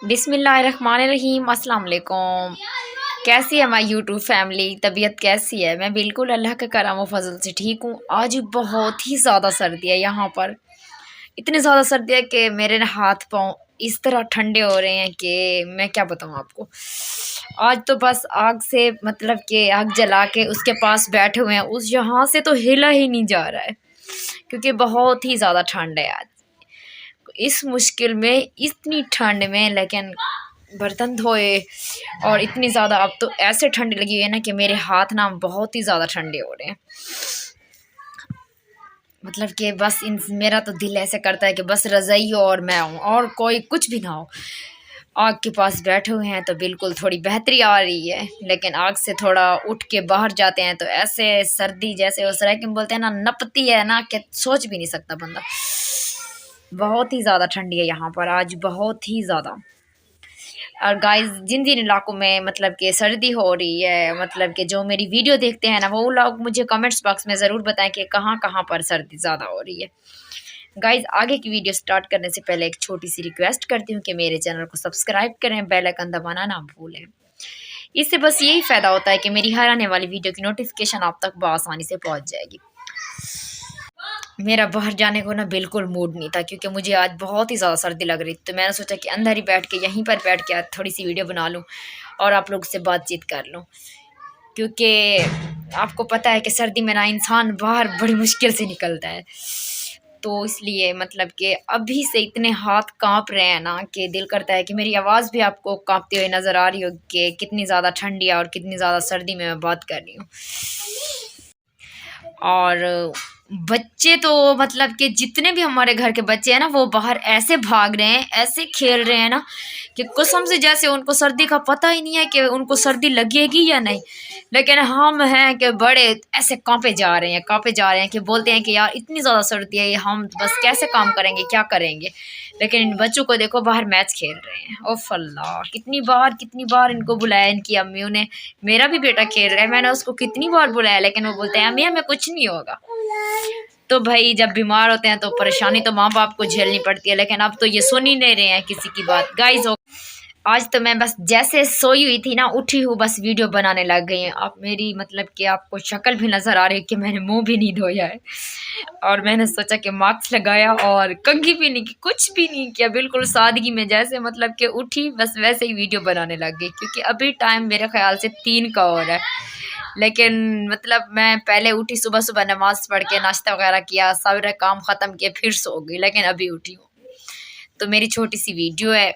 بسم اللہ الرحمن الرحیم۔ السلام علیکم۔ کیسی ہے ہماری یوٹیوب فیملی؟ طبیعت کیسی ہے؟ میں بالکل اللہ کے کرم و فضل سے ٹھیک ہوں۔ آج بہت ہی زیادہ سردی ہے یہاں پر، اتنی زیادہ سردی ہے کہ میرے ہاتھ پاؤں اس طرح ٹھنڈے ہو رہے ہیں کہ میں کیا بتاؤں آپ کو۔ آج تو بس آگ سے مطلب کہ آگ جلا کے اس کے پاس بیٹھے ہوئے ہیں، اس یہاں سے تو ہلا ہی نہیں جا رہا ہے کیونکہ بہت ہی زیادہ ٹھنڈ ہے آج اس مشکل میں، اتنی ٹھنڈ میں لیکن برتن دھوئے اور اتنی زیادہ اب تو ایسے ٹھنڈ لگی ہوئی ہے نا کہ میرے ہاتھ نا بہت ہی زیادہ ٹھنڈے ہو رہے ہیں۔ مطلب کہ بس میرا تو دل ایسے کرتا ہے کہ بس رضائی ہو اور میں ہوں اور کوئی کچھ بھی نہ ہو۔ آگ کے پاس بیٹھے ہوئے ہیں تو بالکل تھوڑی بہتری آ رہی ہے، لیکن آگ سے تھوڑا اٹھ کے باہر جاتے ہیں تو ایسے سردی جیسے اس طرح بولتے ہیں نا نپتی ہے نا کہ سوچ بھی نہیں سکتا بندہ۔ بہت ہی زیادہ ٹھنڈی ہے یہاں پر آج، بہت ہی زیادہ۔ اور گائز جن جن علاقوں میں مطلب کہ سردی ہو رہی ہے، مطلب کہ جو میری ویڈیو دیکھتے ہیں نا وہ لوگ مجھے کمنٹس باکس میں ضرور بتائیں کہ کہاں کہاں پر سردی زیادہ ہو رہی ہے۔ گائز آگے کی ویڈیو سٹارٹ کرنے سے پہلے ایک چھوٹی سی ریکویسٹ کرتی ہوں کہ میرے چینل کو سبسکرائب کریں، بیل آئیکن دبانا نہ بھولیں۔ اس سے بس یہی فائدہ ہوتا ہے کہ میری ہر آنے والی ویڈیو کی نوٹیفیکیشن آپ تک بآسانی سے پہنچ جائے گی۔ میرا باہر جانے کو نا بالکل موڈ نہیں تھا کیونکہ مجھے آج بہت ہی زیادہ سردی لگ رہی تھی، تو میں نے سوچا کہ اندر ہی بیٹھ کے یہیں پر بیٹھ کے تھوڑی سی ویڈیو بنا لوں اور آپ لوگ سے بات چیت کر لوں، کیونکہ آپ کو پتہ ہے کہ سردی میں نا انسان باہر بڑی مشکل سے نکلتا ہے، تو اس لیے مطلب کہ ابھی سے اتنے ہاتھ کانپ رہے ہیں نا کہ دل کرتا ہے کہ میری آواز بھی آپ کو کانپتے ہوئے نظر آ رہی ہو کہ کتنی زیادہ ٹھنڈی ہے اور کتنی زیادہ سردی میں بات کر رہی ہوں۔ اور بچے تو مطلب کہ جتنے بھی ہمارے گھر کے بچے ہیں نا وہ باہر ایسے بھاگ رہے ہیں، ایسے کھیل رہے ہیں نا کہ قسم سے جیسے ان کو سردی کا پتہ ہی نہیں ہے کہ ان کو سردی لگے گی یا نہیں، لیکن ہم ہیں کہ بڑے ایسے کانپے جا رہے ہیں کہ بولتے ہیں کہ یار اتنی زیادہ سردی ہے ہم بس کیسے کام کریں گے، کیا کریں گے، لیکن ان بچوں کو دیکھو باہر میچ کھیل رہے ہیں۔ اوف اللہ، کتنی بار ان کو بلایا ان کی امیوں نے، میرا بھی بیٹا کھیل رہا ہے، میں نے اس کو کتنی بار بلایا لیکن وہ بولتے ہیں امی ہمیں کچھ نہیں ہوگا۔ تو بھائی جب بیمار ہوتے ہیں تو پریشانی تو ماں باپ کو جھیلنی پڑتی ہے، لیکن اب تو یہ سن ہی نہیں رہے ہیں کسی کی بات۔ گائز آج تو میں بس جیسے سوئی ہوئی تھی نا اٹھی ہوں بس ویڈیو بنانے لگ گئی ہیں۔ اب میری مطلب کہ آپ کو شکل بھی نظر آ رہی ہے کہ میں نے منہ بھی نہیں دھویا ہے اور میں نے سوچا کہ ماسک لگایا اور کنگھی بھی نہیں کی، کچھ بھی نہیں کیا، بالکل سادگی میں جیسے مطلب کہ اٹھی بس ویسے ہی ویڈیو بنانے لگ گئی، کیونکہ ابھی ٹائم میرے خیال سے 3 کا ہو رہا ہے، لیکن مطلب میں پہلے اٹھی صبح نماز پڑھ کے ناشتہ وغیرہ کیا، سارے کام ختم کیے، پھر سو گئی، لیکن ابھی اٹھی ہوں۔ تو میری چھوٹی سی ویڈیو ہے،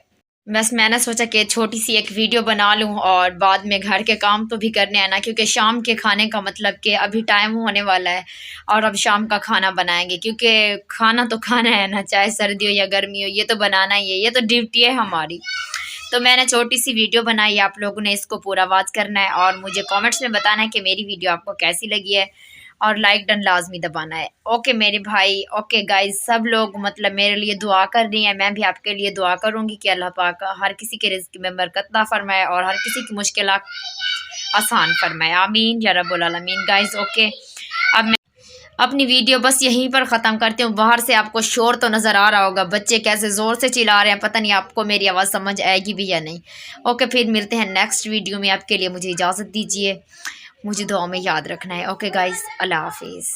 بس میں نے سوچا کہ چھوٹی سی ایک ویڈیو بنا لوں اور بعد میں گھر کے کام تو بھی کرنے ہیں نا، کیونکہ شام کے کھانے کا مطلب کہ ابھی ٹائم ہونے والا ہے اور اب شام کا کھانا بنائیں گے، کیونکہ کھانا تو کھانا ہے نا، چاہے سردی ہو یا گرمی ہو، یہ تو بنانا ہی ہے، یہ تو ڈیوٹی ہے ہماری۔ تو میں نے چھوٹی سی ویڈیو بنائی، آپ لوگوں نے اس کو پورا واچ کرنا ہے اور مجھے کامنٹس میں بتانا ہے کہ میری ویڈیو آپ کو کیسی لگی ہے اور لائک ڈن لازمی دبانا ہے۔ اوکے میرے بھائی، اوکے گائز، سب لوگ مطلب میرے لیے دعا کر رہی ہیں، میں بھی آپ کے لیے دعا کروں گی کہ اللہ پاک ہر کسی کے رزق میں برکت عطا فرمائے اور ہر کسی کی مشکلات آسان فرمائے، آمین یا رب العالمین۔ گائز اوکے، اب میں اپنی ویڈیو بس یہیں پر ختم کرتی ہوں۔ باہر سے آپ کو شور تو نظر آ رہا ہوگا، بچے کیسے زور سے چلا رہے ہیں، پتہ نہیں آپ کو میری آواز سمجھ آئے گی بھی یا نہیں۔ اوکے پھر ملتے ہیں نیکسٹ ویڈیو میں، آپ کے لیے مجھے اجازت دیجیے، مجھے دعاؤں میں یاد رکھنا ہے۔ اوکے گائز، اللہ حافظ۔